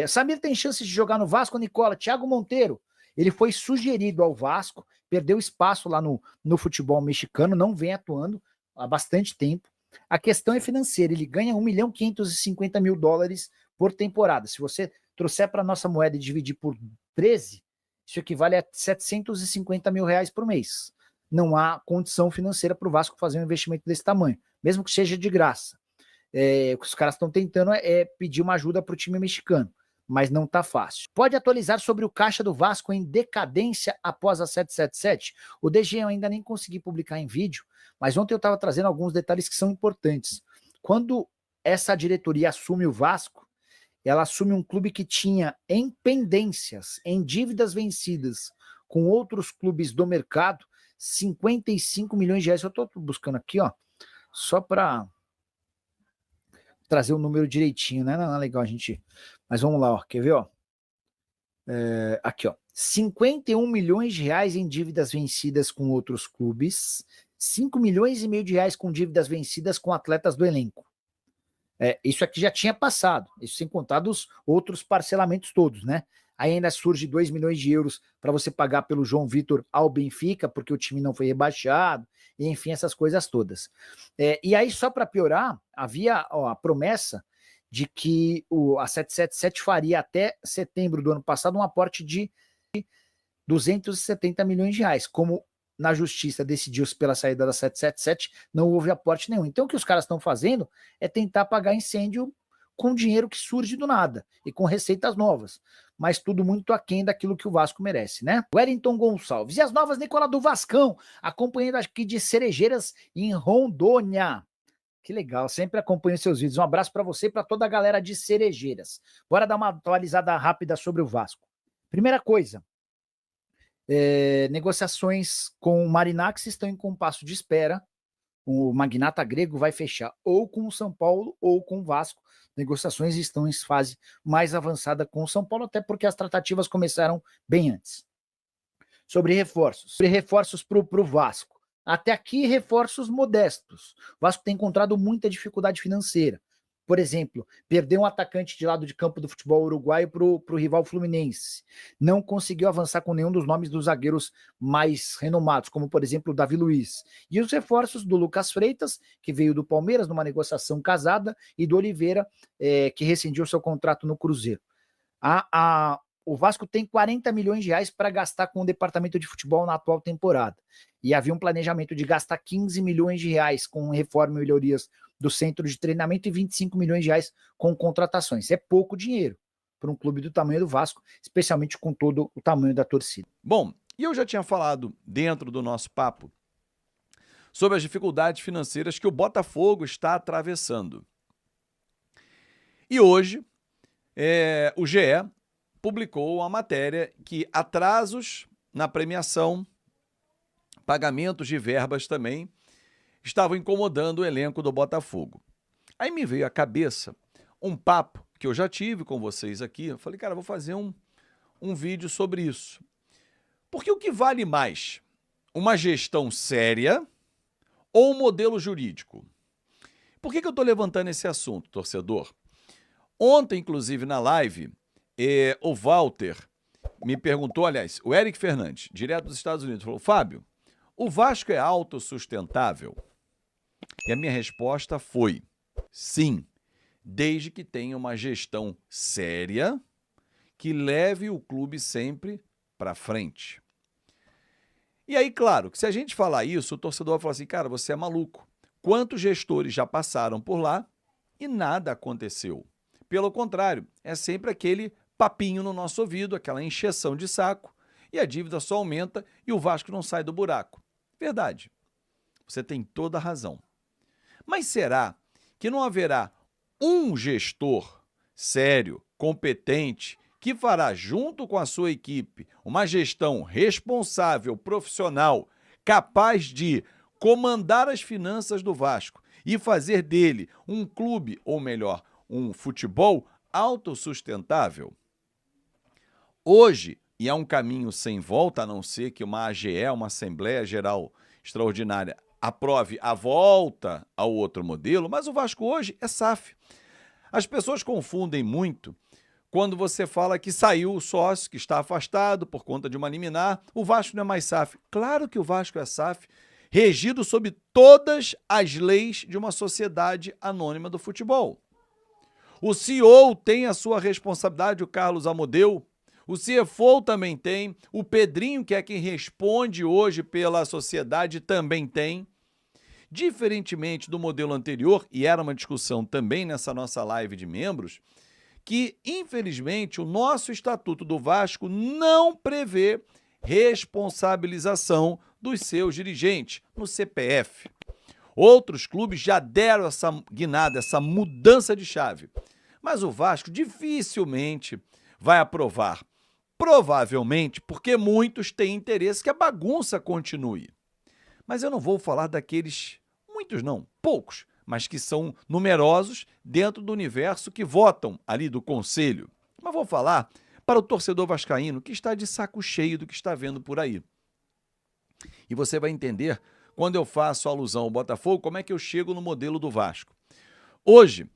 Samir tem chance de jogar no Vasco, Nicola? Thiago Monteiro, ele foi sugerido ao Vasco, perdeu espaço lá no futebol mexicano, não vem atuando há bastante tempo. A questão é financeira, ele ganha $1.550.000 por temporada. Se você trouxer para a nossa moeda e dividir por 13, isso equivale a R$750.000 por mês. Não há condição financeira para o Vasco fazer um investimento desse tamanho, mesmo que seja de graça. O que os caras estão tentando é pedir uma ajuda para o time mexicano, mas não está fácil. Pode atualizar sobre o caixa do Vasco em decadência após a 777? O DG eu ainda nem consegui publicar em vídeo, mas ontem eu estava trazendo alguns detalhes que são importantes. Quando essa diretoria assume o Vasco, ela assume um clube que tinha em pendências, em dívidas vencidas com outros clubes do mercado, R$55 milhões. Eu estou buscando aqui, ó, só para trazer o número direitinho, né? Não é legal a gente... Mas vamos lá, ó, quer ver, ó? Aqui, ó, R$51 milhões em dívidas vencidas com outros clubes, R$5,5 milhões com dívidas vencidas com atletas do elenco. Isso aqui já tinha passado, isso sem contar dos outros parcelamentos todos, né? Aí ainda surge €2 milhões para você pagar pelo João Vitor ao Benfica, porque o time não foi rebaixado, e enfim, essas coisas todas. E aí, só para piorar, havia a promessa de que a 777 faria até setembro do ano passado um aporte de R$270 milhões. Como na justiça decidiu-se pela saída da 777, não houve aporte nenhum. Então o que os caras estão fazendo é tentar pagar incêndio com dinheiro que surge do nada e com receitas novas, mas tudo muito aquém daquilo que o Vasco merece, né? Wellington Gonçalves. E as novas, Nicola, do Vascão, acompanhando aqui de Cerejeiras em Rondônia. Que legal, sempre acompanho seus vídeos. Um abraço para você e para toda a galera de Cerejeiras. Bora dar uma atualizada rápida sobre o Vasco. Primeira coisa, negociações com o Marinacci estão em compasso de espera. O magnata grego vai fechar ou com o São Paulo ou com o Vasco. Negociações estão em fase mais avançada com o São Paulo, até porque as tratativas começaram bem antes. Sobre reforços para o Vasco. Até aqui, reforços modestos. O Vasco tem encontrado muita dificuldade financeira. Por exemplo, perdeu um atacante de lado de campo do futebol uruguaio para o rival Fluminense. Não conseguiu avançar com nenhum dos nomes dos zagueiros mais renomados, como, por exemplo, o Davi Luiz. E os reforços do Lucas Freitas, que veio do Palmeiras numa negociação casada, e do Oliveira, que rescindiu seu contrato no Cruzeiro. O Vasco tem R$40 milhões para gastar com o departamento de futebol na atual temporada. E havia um planejamento de gastar R$15 milhões com reforma e melhorias do centro de treinamento e R$25 milhões com contratações. É pouco dinheiro para um clube do tamanho do Vasco, especialmente com todo o tamanho da torcida. Bom, e eu já tinha falado dentro do nosso papo sobre as dificuldades financeiras que o Botafogo está atravessando. E hoje, o GE publicou uma matéria que atrasos na premiação, pagamentos de verbas também, estavam incomodando o elenco do Botafogo. Aí me veio à cabeça um papo que eu já tive com vocês aqui. Eu falei, cara, vou fazer um vídeo sobre isso. Porque o que vale mais? Uma gestão séria ou um modelo jurídico? Por que eu estou levantando esse assunto, torcedor? Ontem, inclusive, na live, o Walter me perguntou, aliás, o Eric Fernandes, direto dos Estados Unidos, falou, Fábio, o Vasco é autossustentável? E a minha resposta foi, sim, desde que tenha uma gestão séria que leve o clube sempre para frente. E aí, claro, que se a gente falar isso, o torcedor vai falar assim, cara, você é maluco. Quantos gestores já passaram por lá e nada aconteceu? Pelo contrário, é sempre aquele papinho no nosso ouvido, aquela encheção de saco, e a dívida só aumenta e o Vasco não sai do buraco. Verdade. Você tem toda a razão. Mas será que não haverá um gestor sério, competente, que fará junto com a sua equipe uma gestão responsável, profissional, capaz de comandar as finanças do Vasco e fazer dele um clube, ou melhor, um futebol autossustentável? Hoje, e é um caminho sem volta, a não ser que uma AGE, uma Assembleia Geral Extraordinária, aprove a volta ao outro modelo, mas o Vasco hoje é SAF. As pessoas confundem muito quando você fala que saiu o sócio, que está afastado por conta de uma liminar, o Vasco não é mais SAF. Claro que o Vasco é SAF, regido sob todas as leis de uma sociedade anônima do futebol. O CEO tem a sua responsabilidade, o Carlos Amodeu. O CFO também tem. O Pedrinho, que é quem responde hoje pela sociedade, também tem. Diferentemente do modelo anterior, e era uma discussão também nessa nossa live de membros, que, infelizmente, o nosso Estatuto do Vasco não prevê responsabilização dos seus dirigentes no CPF. Outros clubes já deram essa guinada, essa mudança de chave. Mas o Vasco dificilmente vai aprovar. Provavelmente porque muitos têm interesse que a bagunça continue. Mas eu não vou falar daqueles, muitos não, poucos, mas que são numerosos dentro do universo que votam ali do conselho. Mas vou falar para o torcedor vascaíno que está de saco cheio do que está vendo por aí. E você vai entender, quando eu faço alusão ao Botafogo, como é que eu chego no modelo do Vasco. Hoje,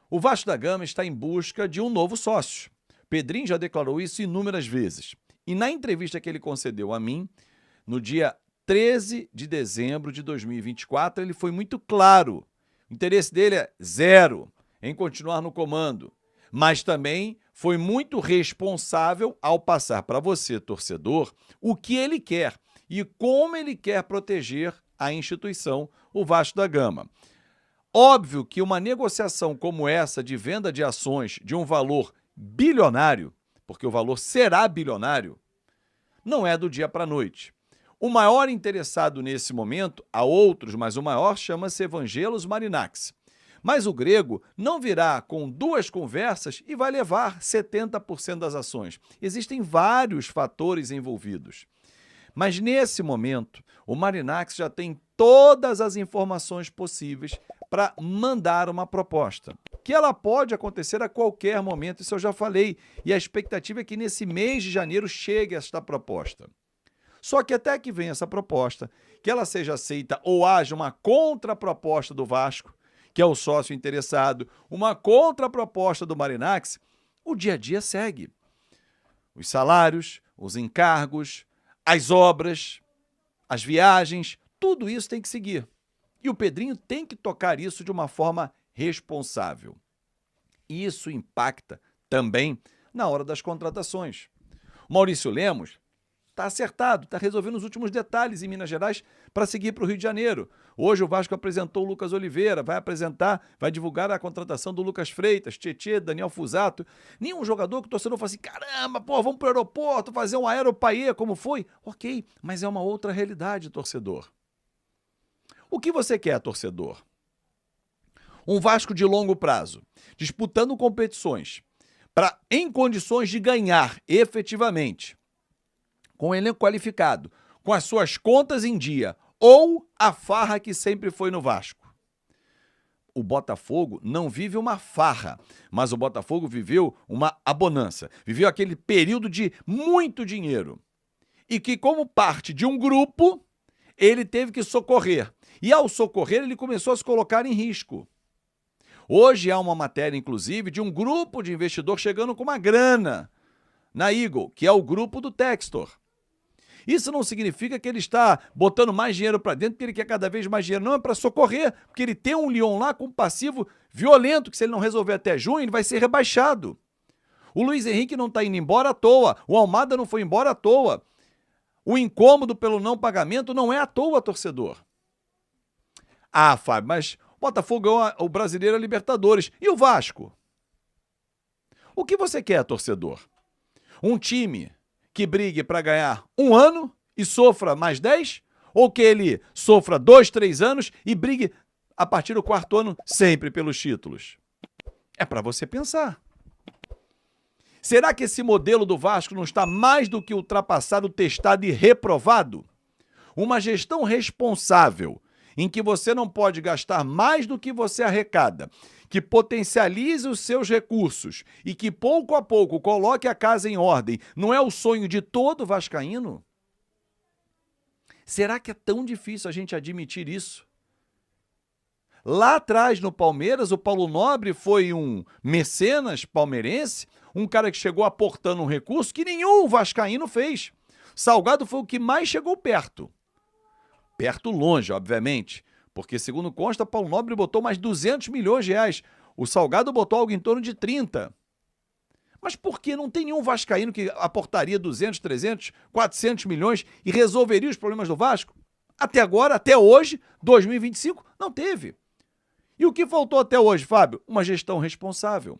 o Vasco da Gama está em busca de um novo sócio. Pedrinho já declarou isso inúmeras vezes. E na entrevista que ele concedeu a mim, no dia 13 de dezembro de 2024, ele foi muito claro. O interesse dele é zero em continuar no comando, mas também foi muito responsável ao passar para você, torcedor, o que ele quer e como ele quer proteger a instituição, o Vasco da Gama. Óbvio que uma negociação como essa de venda de ações de um valor bilionário, porque o valor será bilionário, não é do dia para a noite. O maior interessado nesse momento, há outros, mas o maior chama-se Evangelos Marinax. Mas o grego não virá com duas conversas e vai levar 70% das ações. Existem vários fatores envolvidos. Mas nesse momento, o Marinax já tem todas as informações possíveis para mandar uma proposta, que ela pode acontecer a qualquer momento, isso eu já falei, e a expectativa é que nesse mês de janeiro chegue esta proposta. Só que até que venha essa proposta, que ela seja aceita ou haja uma contraproposta do Vasco, que é o sócio interessado, uma contraproposta do Marinax, o dia a dia segue. Os salários, os encargos, as obras, as viagens, tudo isso tem que seguir. E o Pedrinho tem que tocar isso de uma forma responsável. E isso impacta também na hora das contratações. O Maurício Lemos está acertado, está resolvendo os últimos detalhes em Minas Gerais para seguir para o Rio de Janeiro. Hoje o Vasco apresentou o Lucas Oliveira, vai divulgar a contratação do Lucas Freitas, Tietê, Daniel Fusato. Nenhum jogador que o torcedor fala assim, caramba, vamos para o aeroporto, fazer um aeropaê, como foi? Ok, mas é uma outra realidade, torcedor. O que você quer, torcedor? Um Vasco de longo prazo, disputando competições, em condições de ganhar efetivamente, com um elenco qualificado, com as suas contas em dia, ou a farra que sempre foi no Vasco. O Botafogo não vive uma farra, mas o Botafogo viveu uma abonança, viveu aquele período de muito dinheiro. E que, como parte de um grupo, ele teve que socorrer. E ao socorrer, ele começou a se colocar em risco. Hoje há uma matéria, inclusive, de um grupo de investidor chegando com uma grana na Eagle, que é o grupo do Textor. Isso não significa que ele está botando mais dinheiro para dentro, porque ele quer cada vez mais dinheiro. Não, é para socorrer, porque ele tem um Lyon lá com um passivo violento, que se ele não resolver até junho, ele vai ser rebaixado. O Luiz Henrique não está indo embora à toa, o Almada não foi embora à toa. O incômodo pelo não pagamento não é à toa, torcedor. Ah, Fábio, mas o Botafogo é o brasileiro, a Libertadores. E o Vasco? O que você quer, torcedor? Um time que brigue para ganhar um ano e sofra mais 10? Ou que ele sofra 2, 3 anos e brigue a partir do 4º ano sempre pelos títulos? É para você pensar. Será que esse modelo do Vasco não está mais do que ultrapassado, testado e reprovado? Uma gestão responsável, em que você não pode gastar mais do que você arrecada, que potencialize os seus recursos e que pouco a pouco coloque a casa em ordem, não é o sonho de todo vascaíno? Será que é tão difícil a gente admitir isso? Lá atrás, no Palmeiras, o Paulo Nobre foi um mecenas palmeirense, Um cara que chegou aportando um recurso que nenhum vascaíno fez. Salgado foi o que mais chegou perto. Perto longe, obviamente. Porque, segundo consta, Paulo Nobre botou mais 200 milhões de reais. O Salgado botou algo em torno de 30. Mas por que não tem nenhum vascaíno que aportaria 200, 300, 400 milhões e resolveria os problemas do Vasco? Até agora, até hoje, 2025, não teve. E o que faltou até hoje, Fábio? Uma gestão responsável.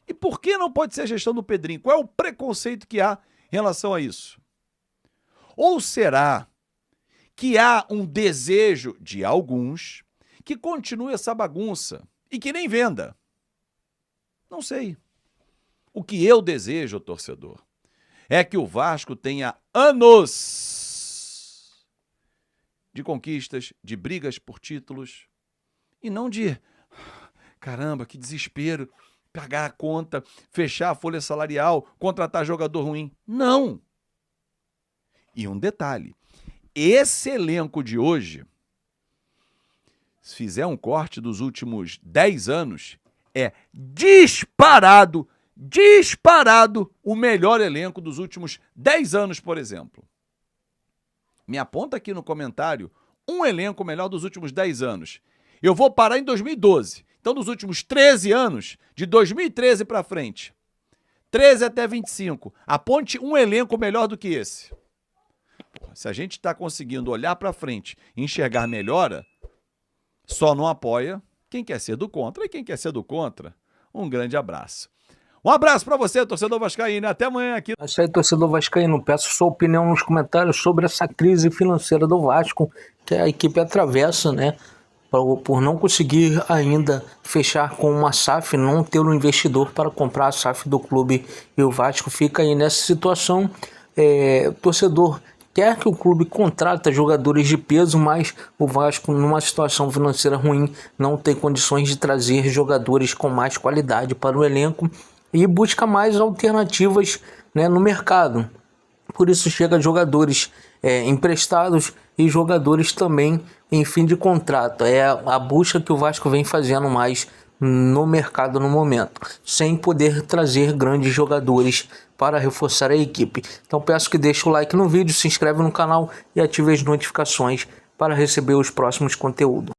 E por que não pode ser a gestão do Pedrinho? Qual é o preconceito que há em relação a isso? Ou será que há um desejo de alguns que continue essa bagunça e que nem venda? Não sei. O que eu desejo, torcedor, é que o Vasco tenha anos de conquistas, de brigas por títulos, e não de, caramba, que desespero, pagar a conta, fechar a folha salarial, contratar jogador ruim. Não! E um detalhe, esse elenco de hoje, se fizer um corte dos últimos 10 anos, é disparado o melhor elenco dos últimos 10 anos, por exemplo. Me aponta aqui no comentário um elenco melhor dos últimos 10 anos. Eu vou parar em 2012. Então, dos últimos 13 anos, de 2013 para frente, 13 até 25, aponte um elenco melhor do que esse. Se a gente está conseguindo olhar para frente e enxergar melhora, só não apoia quem quer ser do contra, e quem quer ser do contra, um grande abraço. Um abraço para você, torcedor vascaíno. Até amanhã aqui. É isso aí, torcedor vascaíno. Peço sua opinião nos comentários sobre essa crise financeira do Vasco, que a equipe atravessa, né? Por não conseguir ainda fechar com uma SAF, não ter um investidor para comprar a SAF do clube. E o Vasco fica aí nessa situação. O torcedor quer que o clube contrata jogadores de peso, mas o Vasco, numa situação financeira ruim, não tem condições de trazer jogadores com mais qualidade para o elenco e busca mais alternativas, né, no mercado. Por isso chega jogadores emprestados e jogadores também em fim de contrato. É a busca que o Vasco vem fazendo mais no mercado no momento, sem poder trazer grandes jogadores para reforçar a equipe. Então peço que deixe o like no vídeo, se inscreve no canal e ative as notificações para receber os próximos conteúdos.